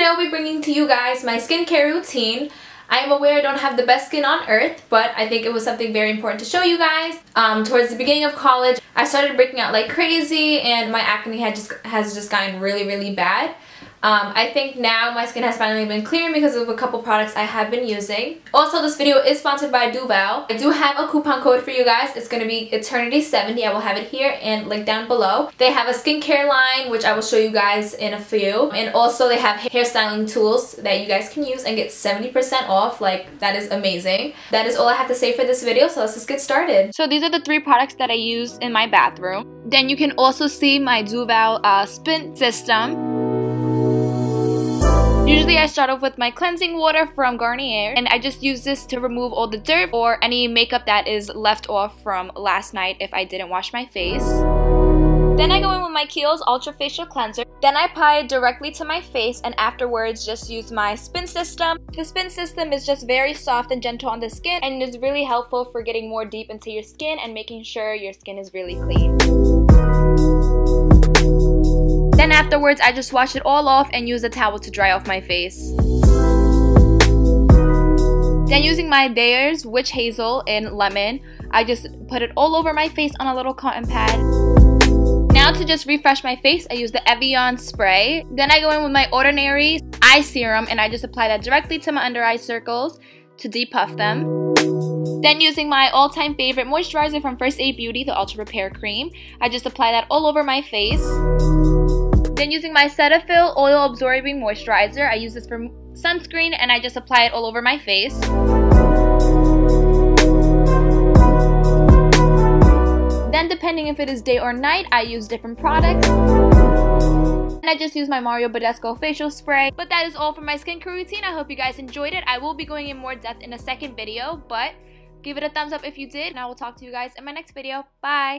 I'll be bringing to you guys my skincare routine. I am aware I don't have the best skin on earth, but I think it was something very important to show you guys. Towards the beginning of college, I started breaking out like crazy and my acne has just gotten really bad. I think now my skin has finally been clearing because of a couple products I have been using. Also, this video is sponsored by Duval. I do have a coupon code for you guys. It's going to be Eternity70. I will have it here and link down below. They have a skincare line, which I will show you guys in a few. And also they have hairstyling tools that you guys can use and get 70% off. Like, that is amazing. That is all I have to say for this video, so let's just get started. So these are the 3 products that I use in my bathroom. Then you can also see my Duval spin system. Usually I start off with my cleansing water from Garnier, and I just use this to remove all the dirt or any makeup that is left off from last night if I didn't wash my face. Then I go in with my Kiehl's Ultra Facial Cleanser. Then I apply it directly to my face, and afterwards just use my spin system. The spin system is just very soft and gentle on the skin and is really helpful for getting more deep into your skin and making sure your skin is really clean. Then afterwards, I just wash it all off and use a towel to dry off my face. Then using my Bayer's Witch Hazel and Lemon, I just put it all over my face on a little cotton pad. Now to just refresh my face, I use the Evian spray. Then I go in with my Ordinary Eye Serum and I just apply that directly to my under eye circles to depuff them. Then using my all-time favorite moisturizer from First Aid Beauty, the Ultra Repair Cream, I just apply that all over my face. Then using my Cetaphil Oil Absorbing Moisturizer, I use this for sunscreen and I just apply it all over my face. Then depending if it is day or night, I use different products. And I just use my Mario Badescu facial spray. But that is all for my skincare routine. I hope you guys enjoyed it. I will be going in more depth in a second video, but give it a thumbs up if you did, and I will talk to you guys in my next video. Bye!